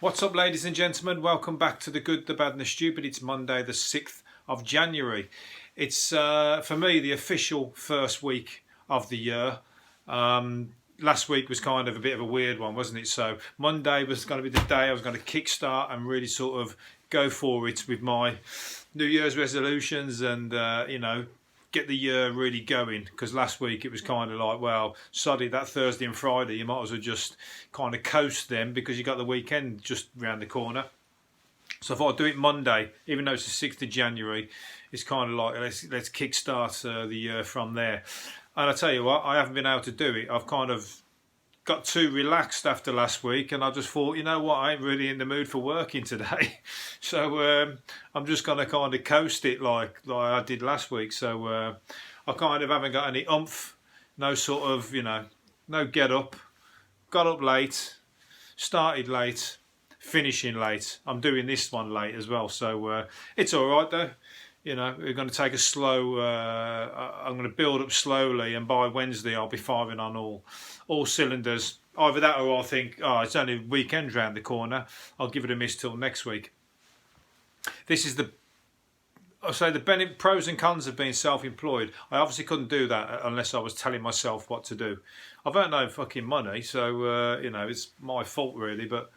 What's up, ladies and gentlemen? Welcome back to The Good, the Bad and the Stupid. It's Monday the 6th of January. It's, for me, the official first week of the year. Last week was kind of a bit of a weird one, wasn't it? So Monday was going to be the day I was going to kickstart and really sort of go for it with my New Year's resolutions and, get the year really going, because last week it was kind of like, well, sorry, that Thursday and Friday you might as well just kind of coast them because you got the weekend just round the corner. So if I do it Monday, even though it's the 6th of January, it's kind of like let's kickstart the year from there. And I tell you what, I haven't been able to do it. I've kind of got too relaxed after last week, and I just thought, you know what, I ain't really in the mood for working today. So I'm just going to kind of coast it like I did last week. So I kind of haven't got any oomph, no sort of, no get up. Got up late, started late, finishing late. I'm doing this one late as well, so it's all right though. We're going to take a slow, I'm going to build up slowly, and by Wednesday I'll be firing on all cylinders. Either that or I'll think, it's only weekend round the corner, I'll give it a miss till next week. This is the pros and cons of being self-employed. I obviously couldn't do that unless I was telling myself what to do. I've earned no fucking money, so, it's my fault really, but,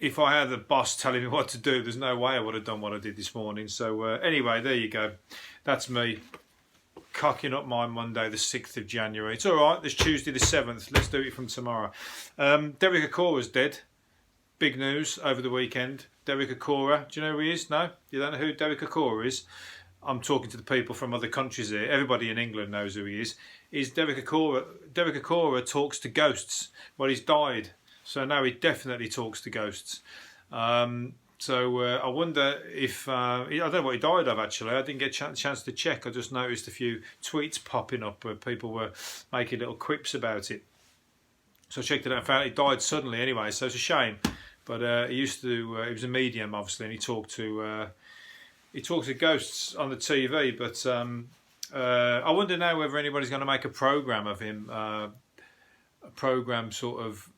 if I had the boss telling me what to do, there's no way I would have done what I did this morning. So anyway, there you go. That's me cocking up my Monday the 6th of January. It's all right. It's Tuesday the 7th. Let's do it from tomorrow. Derek Acorah's dead. Big news over the weekend. Derek Acorah. Do you know who he is? No? You don't know who Derek Acorah is? I'm talking to the people from other countries here. Everybody in England knows who he is. Derek Acorah. Derek Acorah talks to ghosts. Well, he's died. So now he definitely talks to ghosts. So I wonder if... I don't know what he died of, actually. I didn't get a chance to check. I just noticed a few tweets popping up where people were making little quips about it. So I checked it out and found he died suddenly anyway, so it's a shame. But he used to... he was a medium, obviously, and he talked to ghosts on the TV. But I wonder now whether anybody's going to make a programme of him. A programme sort of...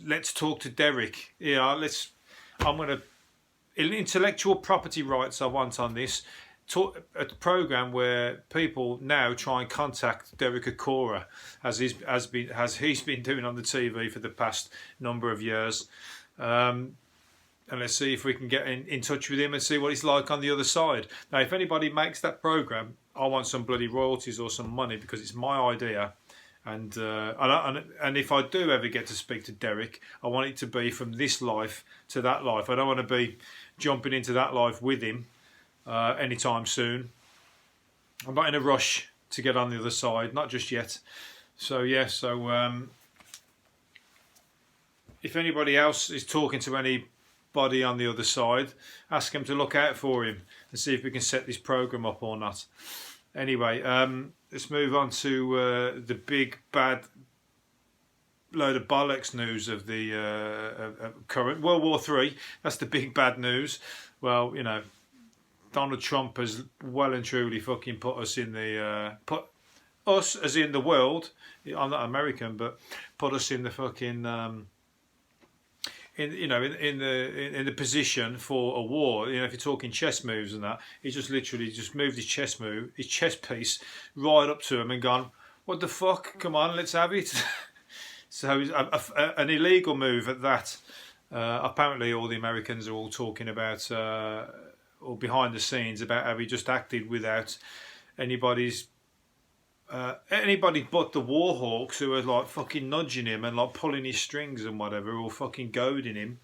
Let's talk to Derek. I'm going to intellectual property rights I want on this. A program where people now try and contact Derek Acorah as he's been doing on the TV for the past number of years. And let's see if we can get in touch with him and see what he's like on the other side. Now, if anybody makes that program, I want some bloody royalties or some money, because it's my idea. And if I do ever get to speak to Derek, I want it to be from this life to that life. I don't want to be jumping into that life with him anytime soon. I'm not in a rush to get on the other side, not just yet. So yeah, if anybody else is talking to anybody on the other side, ask him to look out for him and see if we can set this program up or not. Anyway, let's move on to the big bad load of bollocks news of the current World War III. That's the big bad news. Well, Donald Trump has well and truly fucking put us in the put us as in the world. I'm not American, but put us in the fucking in the position for a war. If you're talking chess moves and that, he's just literally just moved his chess piece right up to him and gone, what the fuck, come on, let's have it. So an illegal move at that. Apparently all the Americans are all talking about or behind the scenes about how he just acted without anybody but the war hawks, who are like fucking nudging him and like pulling his strings and whatever, or fucking goading him.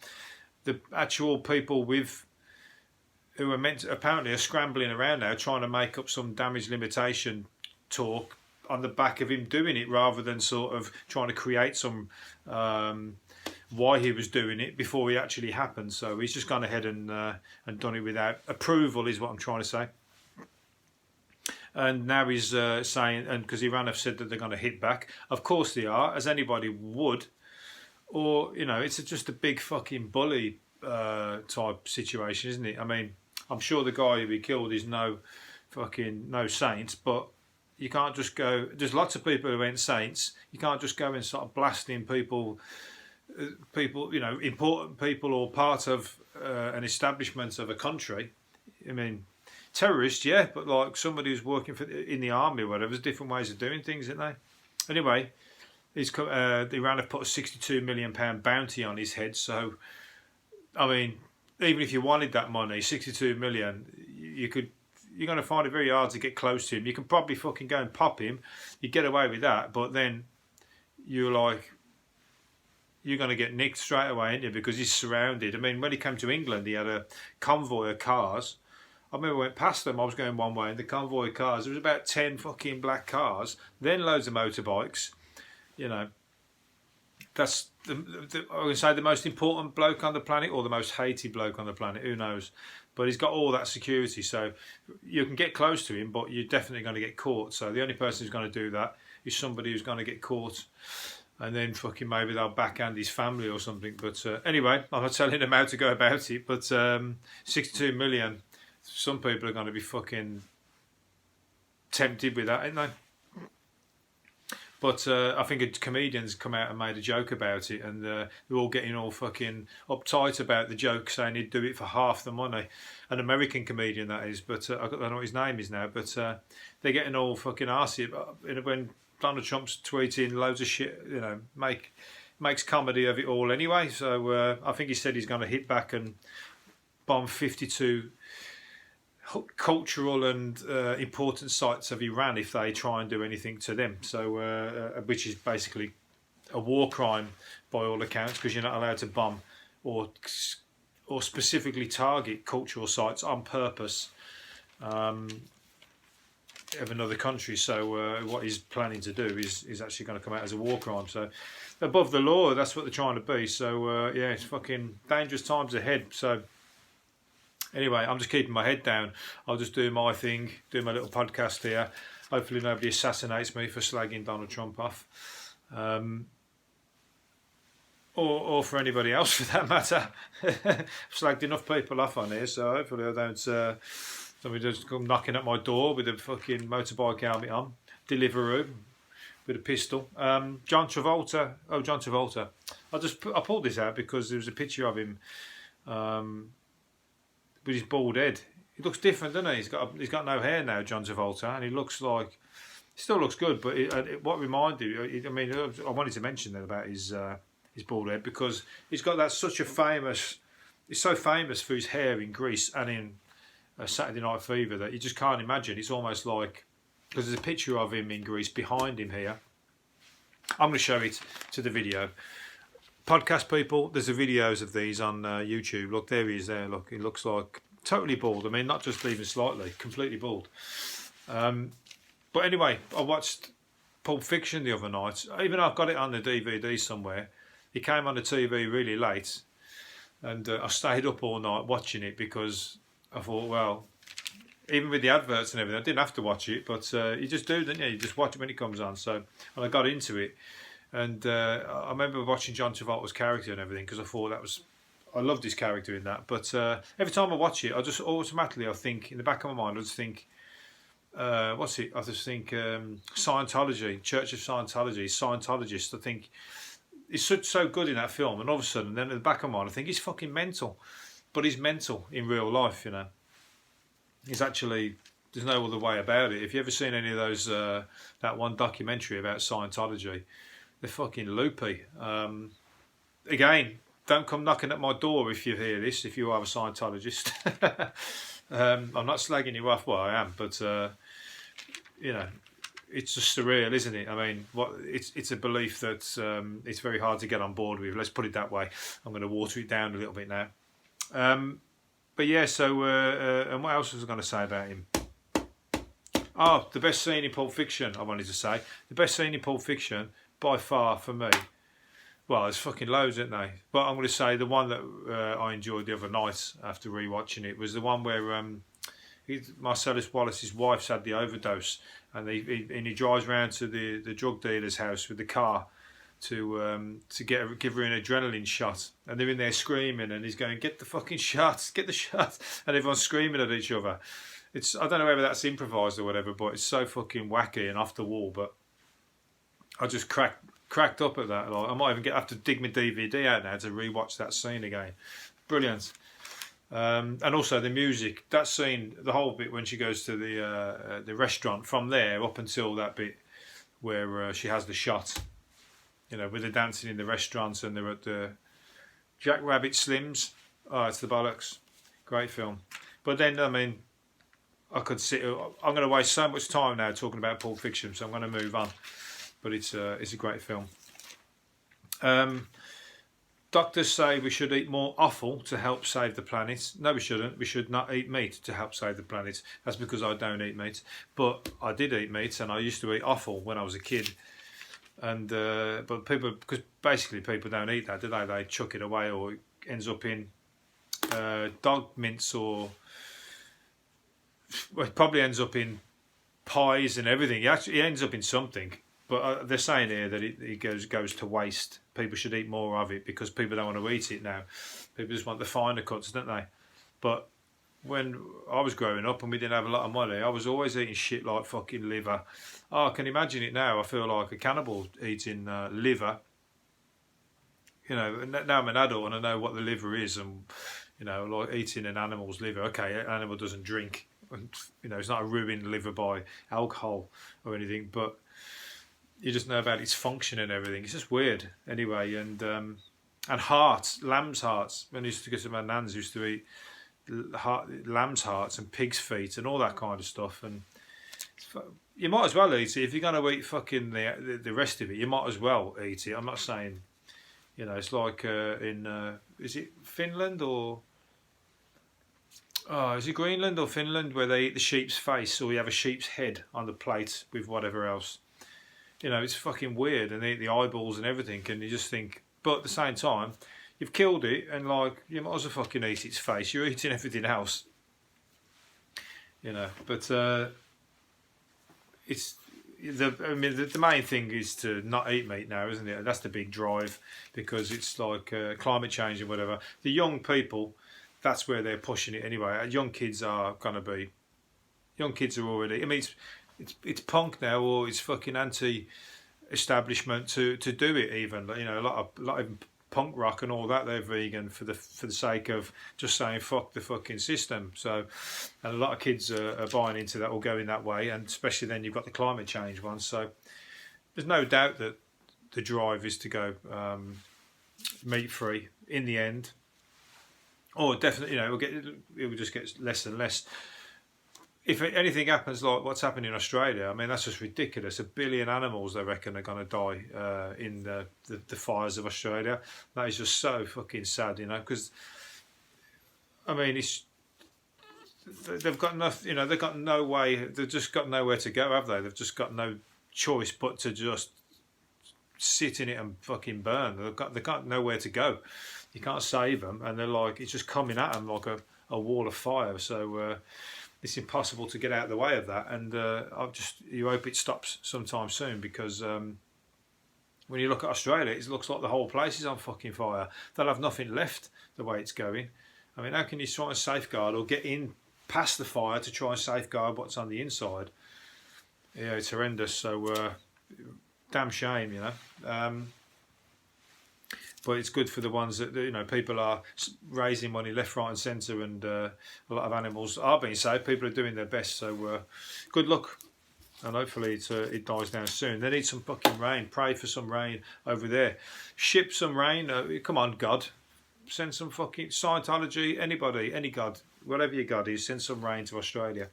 The actual people who are apparently are scrambling around now trying to make up some damage limitation talk on the back of him doing it, rather than sort of trying to create some why he was doing it before it actually happened. So he's just gone ahead and done it without approval, is what I'm trying to say. And now he's saying, and because Iran have said that they're going to hit back. Of course they are, as anybody would. Or, it's just a big fucking bully type situation, isn't it? I mean, I'm sure the guy who he killed is no saint, but You can't just go. There's lots of people who ain't saints. You can't just go and sort of blasting people, important people or part of an establishment of a country. I mean, terrorists, yeah, but like somebody who's working in the army or whatever. There's different ways of doing things, isn't there? Anyway, Iran have put a £62 million bounty on his head. So, I mean, even if you wanted that money, 62 million, you're going to find it very hard to get close to him. You can probably fucking go and pop him. You get away with that, but then you're going to get nicked straight away, ain't you? Because he's surrounded. I mean, when he came to England, he had a convoy of cars. I remember I went past them. I was going one way, and the convoy of cars, there was about 10 fucking black cars, then loads of motorbikes. You know, that's I would say the most important bloke on the planet, or the most hated bloke on the planet. Who knows? But he's got all that security, so you can get close to him, but you're definitely going to get caught. So the only person who's going to do that is somebody who's going to get caught, and then fucking maybe they'll backhand his family or something. But anyway, I'm not telling them how to go about it. But 62 million, some people are going to be fucking tempted with that, ain't they? But I think a comedian's come out and made a joke about it, and they're all getting all fucking uptight about the joke, saying he'd do it for half the money. An American comedian, that is, but I don't know what his name is now. But they're getting all fucking arsey when Donald Trump's tweeting loads of shit, you know, makes comedy of it all anyway. So I think he said he's going to hit back and bomb 52 cultural and important sites of Iran if they try and do anything to them. So, which is basically a war crime by all accounts, because you're not allowed to bomb or specifically target cultural sites on purpose of another country. So, what he's planning to do is actually going to come out as a war crime. So, above the law, that's what they're trying to be. So, yeah, it's fucking dangerous times ahead. So. Anyway, I'm just keeping my head down. I'll just do my thing, do my little podcast here. Hopefully nobody assassinates me for slagging Donald Trump off. Or for anybody else for that matter. I've slagged enough people off on here, so hopefully I don't... somebody just come knocking at my door with a fucking motorbike helmet on. Deliveroo with a pistol. John Travolta. I pulled this out because there was a picture of him... with his bald head. He looks different, doesn't he? He's got no hair now, John Travolta, and he still looks good. But what reminded you? I mean, I wanted to mention that about his bald head, because he's got that such a famous. He's so famous for his hair in Greece and in Saturday Night Fever that you just can't imagine. It's almost like, because there's a picture of him in Greece behind him here. I'm going to show it to the video. Podcast people, there's the videos of these on YouTube. Look, there he is there. Look, he looks like totally bald. I mean, not just even slightly, completely bald. But anyway, I watched Pulp Fiction the other night. Even I've got it on the DVD somewhere. It came on the TV really late, and I stayed up all night watching it because I thought, well, even with the adverts and everything, I didn't have to watch it, but you just do, don't you? You just watch it when it comes on. So, and I got into it. And I remember watching John Travolta's character and everything, because I thought I loved his character in that. But every time I watch it, I just automatically, I think, in the back of my mind, I just think, what's it? I just think Scientology, Church of Scientology, Scientologist. I think he's so good in that film, and all of a sudden, then in the back of my mind, I think he's fucking mental. But he's mental in real life, you know. He's actually... There's no other way about it. If you've ever seen any of those, that one documentary about Scientology, they're fucking loopy. Again, don't come knocking at my door if you hear this, if you are a Scientologist. I'm not slagging you off, well, I am, but, you know, it's just surreal, isn't it? I mean, it's a belief that it's very hard to get on board with. Let's put it that way. I'm going to water it down a little bit now. But yeah, so, and what else was I going to say about him? Oh, the best scene in Pulp Fiction, I wanted to say. The best scene in Pulp Fiction, by far, for me. Well, there's fucking loads, isn't there? But I'm going to say the one that I enjoyed the other night after rewatching it was the one where Marcellus Wallace's wife's had the overdose, and he drives round to the drug dealer's house with the car to give her an adrenaline shot, and they're in there screaming, and he's going, "Get the fucking shot, get the shot," and everyone's screaming at each other. I don't know whether that's improvised or whatever, but it's so fucking wacky and off the wall. But I just cracked up at that. Like, I might even have to dig my DVD out now to rewatch that scene again. Brilliant. And also the music, that scene, the whole bit when she goes to the restaurant, from there up until that bit where she has the shot, with the dancing in the restaurants and they're at the Jack Rabbit Slims. Oh, it's the bollocks. Great film. But then, I mean, I'm going to waste so much time now talking about Pulp Fiction, so I'm going to move on. But it's a great film. Doctors say we should eat more offal to help save the planet. No, we shouldn't. We should not eat meat to help save the planet. That's because I don't eat meat. But I did eat meat, and I used to eat offal when I was a kid. And but because basically people don't eat that, do they? They chuck it away, or it ends up in dog mince, or it probably ends up in pies and everything. It ends up in something. But they're saying here that it goes to waste. People should eat more of it because people don't want to eat it now. People just want the finer cuts, don't they? But when I was growing up and we didn't have a lot of money, I was always eating shit like fucking liver. Oh, I can imagine it now. I feel like a cannibal eating liver. Now I'm an adult and I know what the liver is, and like eating an animal's liver. Okay, an animal doesn't drink. It's not a ruined liver by alcohol or anything, but you just know about its function and everything. It's just weird, anyway. And hearts, lamb's hearts. When I used to go to my nan's, used to eat lamb's hearts and pig's feet and all that kind of stuff. And you might as well eat it if you're going to eat fucking the rest of it. You might as well eat it. I'm not saying, it's like is it Finland or is it Greenland or Finland where they eat the sheep's face, or you have a sheep's head on the plate with whatever else. It's fucking weird, and they eat the eyeballs and everything, and you just think, but at the same time, you've killed it, and like, you might as well fucking eat its face. You're eating everything else. But it's the main thing is to not eat meat now, isn't it? That's the big drive, because it's like climate change and whatever. The young people, that's where they're pushing it anyway. Young kids are already, it's punk now, or it's fucking anti-establishment to do it even. A lot of punk rock and all that, they're vegan for the sake of just saying fuck the fucking system. So, and a lot of kids are buying into that or going that way, and especially then you've got the climate change one. So there's no doubt that the drive is to go meat free in the end. Or definitely, it will just get less and less. If anything happens like what's happened in Australia, I mean, that's just ridiculous. 1 billion animals, they reckon, are going to die in the fires of Australia. That is just so fucking sad, because, I mean, they've got nothing, they've got no way, they've just got nowhere to go, have they? They've just got no choice but to just sit in it and fucking burn. They've got nowhere to go. You can't save them, and they're like, it's just coming at them like a wall of fire. So, it's impossible to get out of the way of that, and you hope it stops sometime soon, because when you look at Australia, it looks like the whole place is on fucking fire. They'll have nothing left the way it's going. I mean, how can you try and safeguard or get in past the fire to try and safeguard what's on the inside? Yeah, it's horrendous. So damn shame, but it's good for the ones that, people are raising money left, right and centre, and a lot of animals are being saved. People are doing their best, so good luck, and hopefully it dies down soon. They need some fucking rain. Pray for some rain over there. Ship some rain. Come on, God. Send some fucking Scientology, anybody, any God, whatever your God is, send some rain to Australia.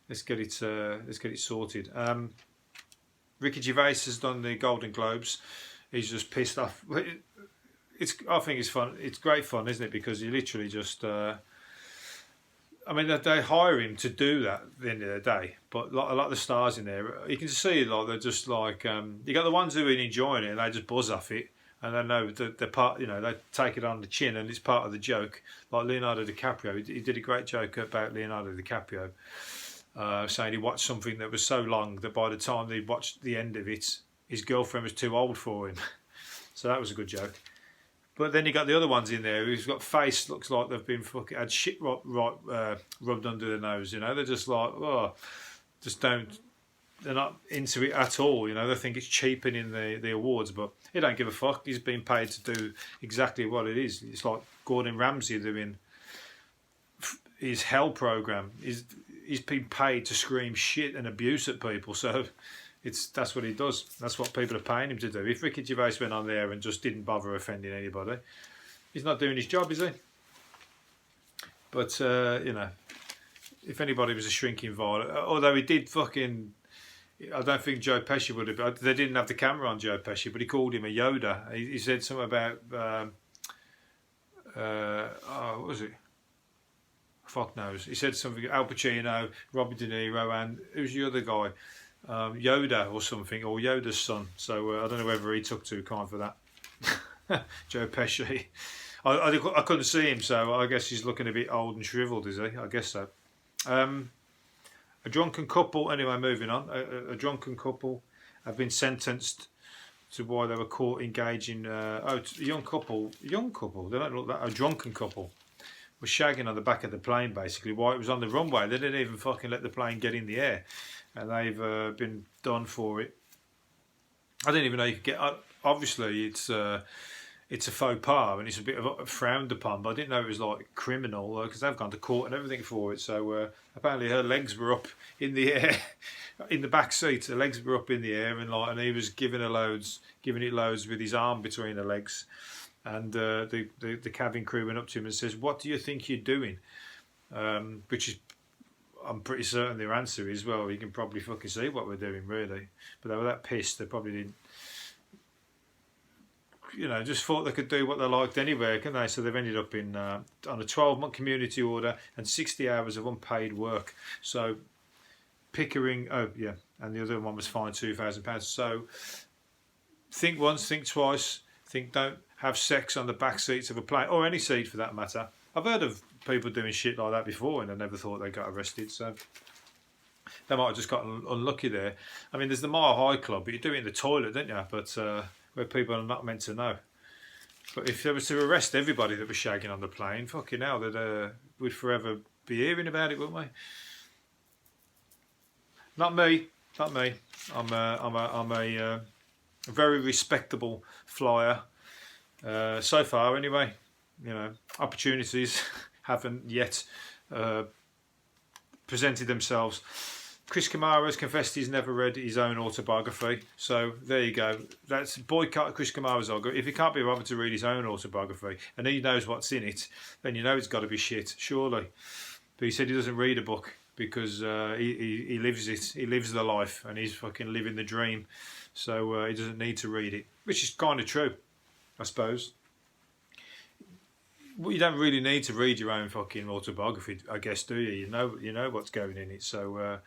Let's get it sorted. Ricky Gervais has done the Golden Globes. He's just pissed off. I think it's fun. It's great fun, isn't it? Because you literally just, I mean, they hire him to do that at the end of the day. But a lot of the stars in there, you can see like they're just like, you got the ones who are enjoying it and they just buzz off it, and they know that they're part. They take it on the chin and it's part of the joke. Like Leonardo DiCaprio, he did a great joke about Leonardo DiCaprio, saying he watched something that was so long that by the time they watched the end of it, his girlfriend was too old for him. So that was a good joke. But then you got the other ones in there who's got face looks like they've been fucking had shit rubbed under their nose. You know, they're just like, oh, just don't. They're not into it at all. You know, they think it's cheapening the awards, but he don't give a fuck. He's been paid to do exactly what it is. It's like Gordon Ramsay doing his Hell program. He's been paid to scream shit and abuse at people. So that's what he does. That's what people are paying him to do. If Ricky Gervais went on there and just didn't bother offending anybody, he's not doing his job, is he? But you know, if anybody was a shrinking violet, although he did fucking. I don't think Joe Pesci would have. They didn't have the camera on Joe Pesci, but he called him a Yoda. He said something about what was it? Fuck knows. He said something. Al Pacino, Robert De Niro, and who's the other guy? Yoda or something, or Yoda's son. So I don't know whether he took too kind for that. Joe Pesci. I couldn't see him, so I guess he's looking a bit old and shriveled, is he? I guess so. A drunken couple, anyway, moving on. A drunken couple have been sentenced to why they were caught engaging. A young couple, they don't look that. A drunken couple was shagging on the back of the plane, basically, while it was on the runway. They didn't even fucking let the plane get in the air, and they've been done for it. I didn't even know you could get. Obviously, it's a faux pas and it's a bit of frowned upon, but I didn't know it was like criminal because they've gone to court and everything for it. So apparently her legs were up in the air in the back seat. Her legs were up in the air and he was giving it loads with his arm between her legs. And the cabin crew went up to him and says, "What do you think you're doing?" Which is, I'm pretty certain their answer is, well, you can probably fucking see what we're doing, really. But they were that pissed, they probably didn't. You know, just thought they could do what they liked anywhere, can they? So they've ended up in on a 12-month community order and 60 hours of unpaid work. So Pickering, and the other one was fined £2,000. So think once, think twice. Don't have sex on the back seats of a plane, or any seat for that matter. I've heard of people doing shit like that before, and I never thought they got arrested. So they might have just got unlucky there. I mean, there's the Mile High Club, but you do it in the toilet, don't you? But where people are not meant to know. But if they were to arrest everybody that was shagging on the plane, fucking hell, we'd forever be hearing about it, wouldn't we? Not me. I'm a very respectable flyer. So far, anyway. You know, opportunities haven't yet presented themselves. Chris Kamara has confessed he's never read his own autobiography. So there you go. That's boycott Chris Kamara's autobiography. If he can't be bothered to read his own autobiography and he knows what's in it, then you know it's got to be shit, surely. But he said he doesn't read a book because he lives it. He lives the life and he's fucking living the dream. So he doesn't need to read it, which is kind of true, I suppose. Well, you don't really need to read your own fucking autobiography, I guess, do you? You know what's going in it. So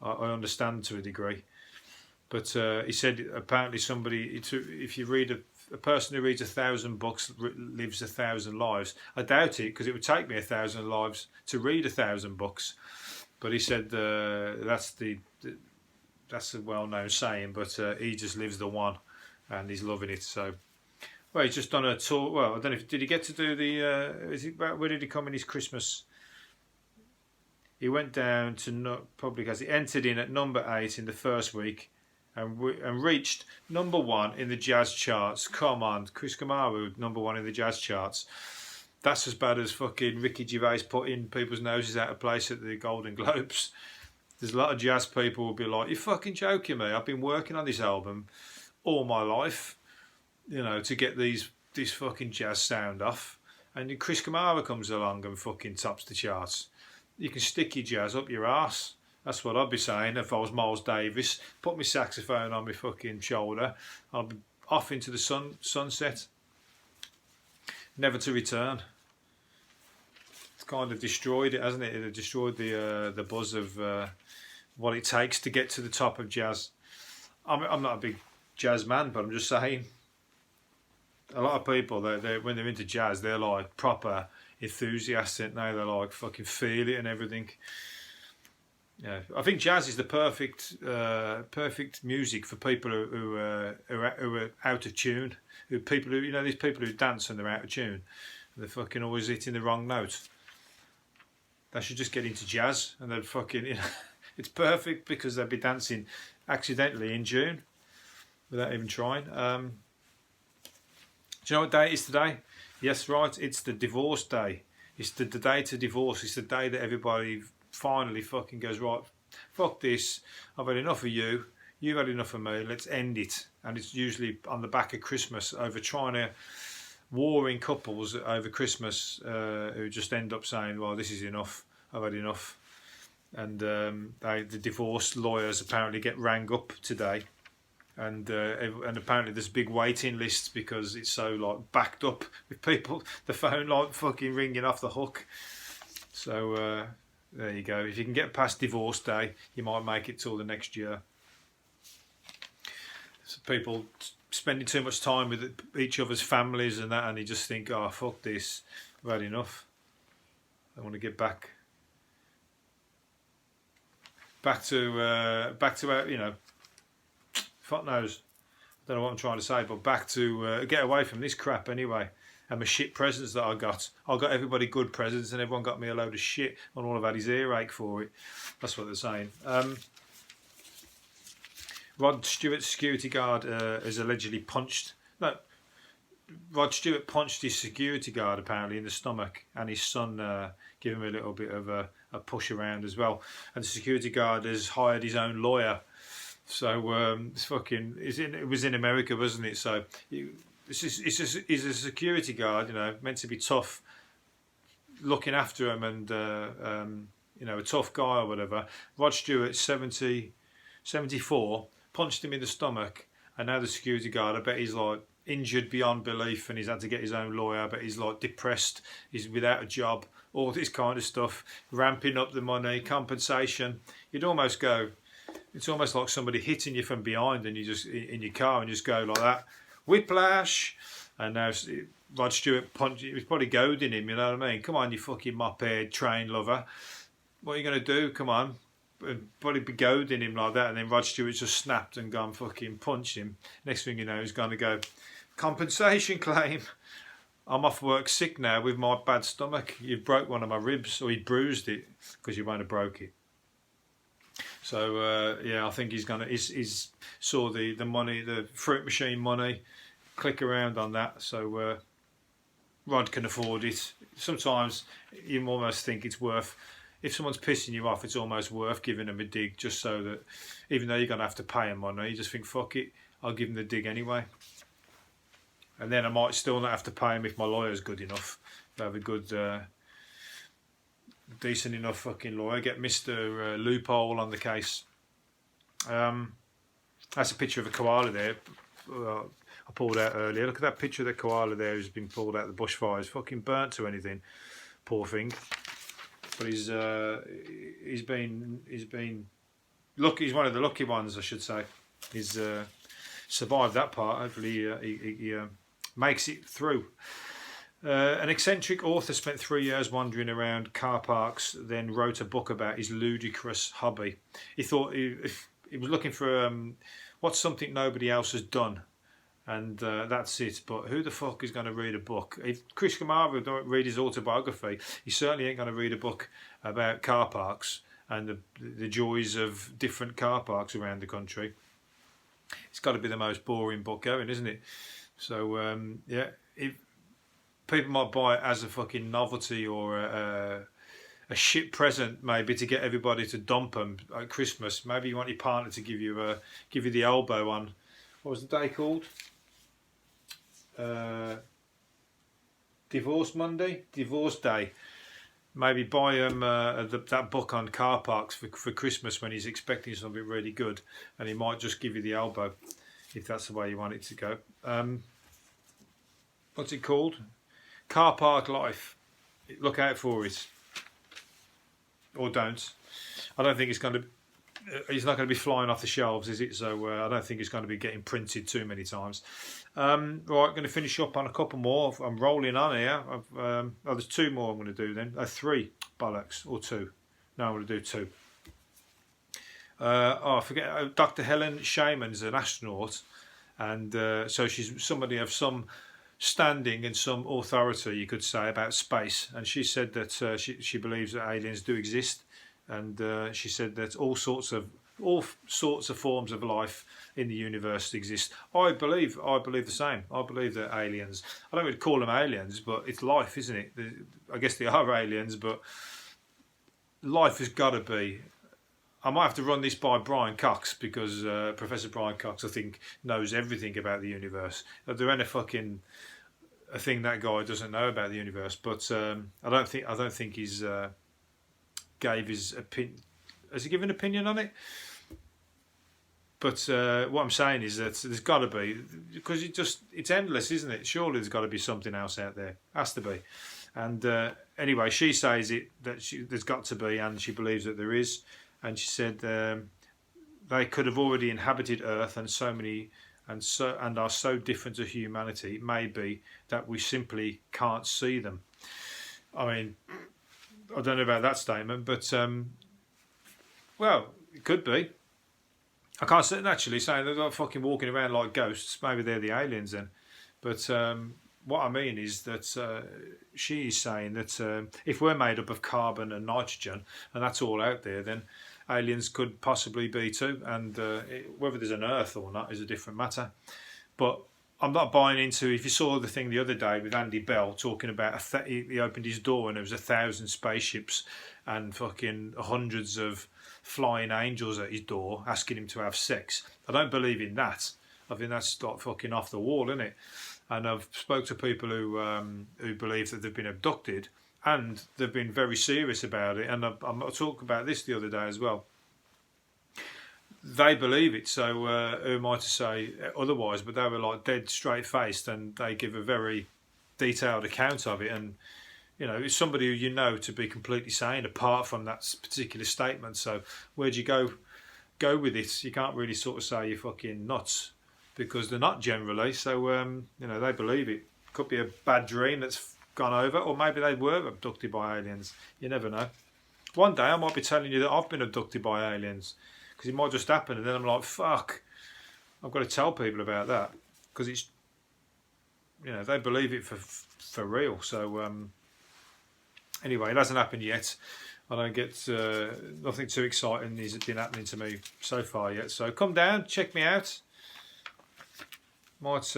I understand to a degree. But he said apparently if you read a person who reads 1,000 books lives 1,000 lives. I doubt it because it would take me 1,000 lives to read 1,000 books. But he said that's a well-known saying. But he just lives the one, and he's loving it. So. Well, he's just done a tour. Well, I don't know if did he get to do the. Where did he come in his Christmas? He went down to probably because he entered in at number 8 in the first week, and reached number 1 in the jazz charts. Come on, Chris Kamara, number 1 in the jazz charts. That's as bad as fucking Ricky Gervais putting people's noses out of place at the Golden Globes. There's a lot of jazz people will be like, "You're fucking joking me. I've been working on this album all my life." You know, to get this fucking jazz sound off, and Chris Kamara comes along and fucking tops the charts. You can stick your jazz up your arse. That's what I'd be saying if I was Miles Davis. Put my saxophone on my fucking shoulder. I'll be off into the sunset, never to return. It's kind of destroyed it, hasn't it? It destroyed the buzz of what it takes to get to the top of jazz. I'm not a big jazz man, but I'm just saying. A lot of people, when they're into jazz, they're like proper enthusiasts, aren't they? They're like fucking feel it and everything. Yeah, I think jazz is the perfect music for people who are out of tune. Who people who these people who dance and they're out of tune. They're fucking always hitting the wrong note. They should just get into jazz and they'd fucking it's perfect because they'd be dancing accidentally in June without even trying. Do you know what day it is today? Yes, right. It's the divorce day. It's the day to divorce. It's the day that everybody finally fucking goes, right, fuck this, I've had enough of you, you've had enough of me, let's end it. And it's usually on the back of Christmas over trying to warring couples over Christmas who just end up saying, well, this is enough, I've had enough. And the divorce lawyers apparently get rang up today, and apparently there's big waiting lists because it's so like backed up with people, the phone like fucking ringing off the hook. So there you go. If you can get past divorce day, you might make it till the next year. So people spending too much time with each other's families and that, and you just think, oh, fuck this, I've had enough. I want to get back to fuck knows. I don't know what I'm trying to say, but back to get away from this crap anyway. And my shit presents that I got everybody good presents, and everyone got me a load of shit, and all I've had is earache for it. That's what they're saying. Rod Stewart, security guard, is allegedly punched. No, Rod Stewart punched his security guard apparently in the stomach, and his son gave him a little bit of a push around as well. And the security guard has hired his own lawyer. So it was in America, wasn't it? So he's a security guard, meant to be tough, looking after him, and a tough guy or whatever. Rod Stewart, 74, punched him in the stomach, and now the security guard, I bet he's like injured beyond belief, and he's had to get his own lawyer. But he's like depressed, he's without a job, all this kind of stuff, ramping up the money, compensation. You'd almost go, it's almost like somebody hitting you from behind, and you just in your car and just go like that. Whiplash. And now Rod Stewart punched, he was probably goading him, you know what I mean? Come on, you fucking mophead train lover, what are you going to do? Come on. And probably be goading him like that, and then Rod Stewart just snapped and gone fucking punched him. Next thing you know, he's going to go, compensation claim, I'm off work sick now with my bad stomach, you broke one of my ribs, or he bruised it, because you won't have broke it. So I think he's saw the money, the fruit machine money, click around on that. So Rod can afford it. Sometimes you almost think it's worth, if someone's pissing you off, it's almost worth giving them a dig, just so that even though you're going to have to pay them money, you just think, fuck it, I'll give them the dig anyway. And then I might still not have to pay them if my lawyer's good enough. If I have a good decent enough fucking lawyer, get Mr. Loophole on the case. That's a picture of a koala there. I pulled out earlier. Look at that picture of the koala there who's been pulled out of the bushfires. Fucking burnt to anything. Poor thing. But he's been lucky. He's one of the lucky ones, I should say. He's survived that part. Hopefully he makes it through. An eccentric author spent 3 years wandering around car parks, then wrote a book about his ludicrous hobby. He thought he was looking for what's something nobody else has done, and that's it. But who the fuck is going to read a book? If Chris Kamara don't read his autobiography, he certainly ain't going to read a book about car parks and the joys of different car parks around the country. It's got to be the most boring book going, isn't it? So people might buy it as a fucking novelty or a shit present, maybe to get everybody to dump them at Christmas. Maybe you want your partner to give you the elbow on, what was the day called? Divorce Monday, Divorce Day. Maybe buy him that book on car parks for Christmas when he's expecting something really good, and he might just give you the elbow if that's the way you want it to go. What's it called? Car Park Life. Look out for it, or don't. I don't think it's not going to be flying off the shelves, is it? So I don't think it's going to be getting printed too many times. Right, going to finish up on a couple more. I'm rolling on here. There's two more I'm going to do then. Three, bollocks, or two. No, I'm going to do two. I forget. Dr. Helen Shaman's an astronaut, and so she's somebody of some standing and some authority, you could say, about space. And she said that she believes that aliens do exist, and she said that all sorts of forms of life in the universe exist. I believe the same. I believe that aliens. I don't really call them aliens, but it's life, isn't it? I guess they are aliens, but life has got to be. I might have to run this by Brian Cox, because Professor Brian Cox, I think, knows everything about the universe. There ain't a thing that guy doesn't know about the universe. But I don't think he's gave his opinion. Has he given an opinion on it? But what I'm saying is that there's got to be, because it's endless, isn't it? Surely there's got to be something else out there. Has to be. And anyway, she says there's got to be, and she believes that there is. And she said they could have already inhabited Earth, and are so different to humanity. It may be that we simply can't see them. I mean, I don't know about that statement, but well, it could be. I can't actually say they're not fucking walking around like ghosts. Maybe they're the aliens then. But what I mean is that she's saying that if we're made up of carbon and nitrogen, and that's all out there, then aliens could possibly be too. And whether there's an Earth or not is a different matter. But I'm not buying into, if you saw the thing the other day with Andy Bell talking about, he opened his door and there was 1,000 spaceships and fucking hundreds of flying angels at his door asking him to have sex. I don't believe in that. I think that's like fucking off the wall, isn't it? And I've spoke to people who believe that they've been abducted, and they've been very serious about it. And I talked about this the other day as well. They believe it, so who am I to say otherwise? But they were like dead straight faced, and they give a very detailed account of it. And you know, it's somebody who you know to be completely sane apart from that particular statement. So where'd you go with it? You can't really sort of say you're fucking nuts, because they're not generally. So you know, they believe it. Could be a bad dream that's gone over, or maybe they were abducted by aliens. You never know. One day I might be telling you that I've been abducted by aliens, because it might just happen, and then I'm like, fuck, I've got to tell people about that, because it's, you know, they believe it for real. So anyway, it hasn't happened yet. I don't get nothing too exciting has been happening to me so far yet. So come down, check me out. Might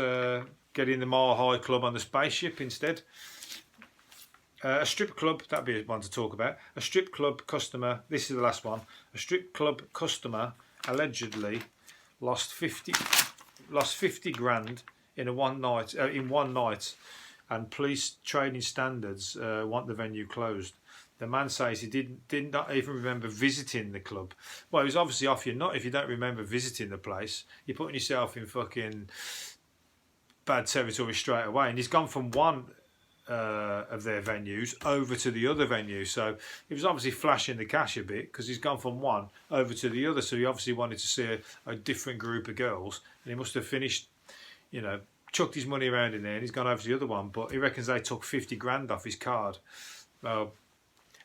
get in the Mile High Club on the spaceship instead. A strip club, that'd be one to talk about. A strip club customer, this is the last one. A strip club customer allegedly lost 50 grand in one night, and police training standards want the venue closed. The man says he did not even remember visiting the club. Well, he was obviously off your nut if you don't remember visiting the place. You're putting yourself in fucking bad territory straight away. And he's gone from one of their venues over to the other venue, so he was obviously flashing the cash a bit, because he's gone from one over to the other. So he obviously wanted to see a different group of girls, and he must have finished, you know, chucked his money around in there, and he's gone over to the other one. But he reckons they took 50 grand off his card.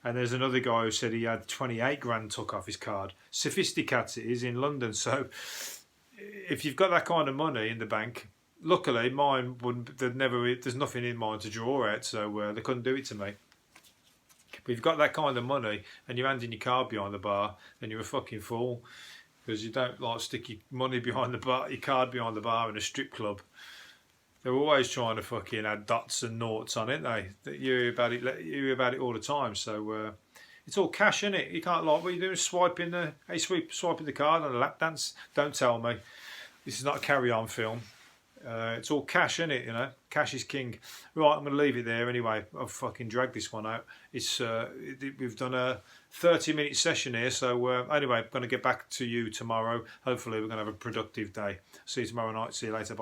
And there's another guy who said he had 28 grand took off his card. Sophisticated it is in London. So if you've got that kind of money in the bank, luckily mine wouldn't. There's nothing in mine to draw out, so they couldn't do it to me. But if you've got that kind of money and you're handing your card behind the bar, then you're a fucking fool, because you don't like stick your money behind the bar, your card behind the bar in a strip club. They're always trying to fucking add dots and noughts on it, you hear about it all the time. So it's all cash, isn't it? You can't, like, what are you doing, swiping the card on a lap dance? Don't tell me. This is not a carry-on film. It's all cash, isn't it? You know, cash is king. Right, I'm going to leave it there anyway. I've fucking dragged this one out. We've done a 30-minute session here. So anyway, I'm going to get back to you tomorrow. Hopefully we're going to have a productive day. See you tomorrow night. See you later. Bye.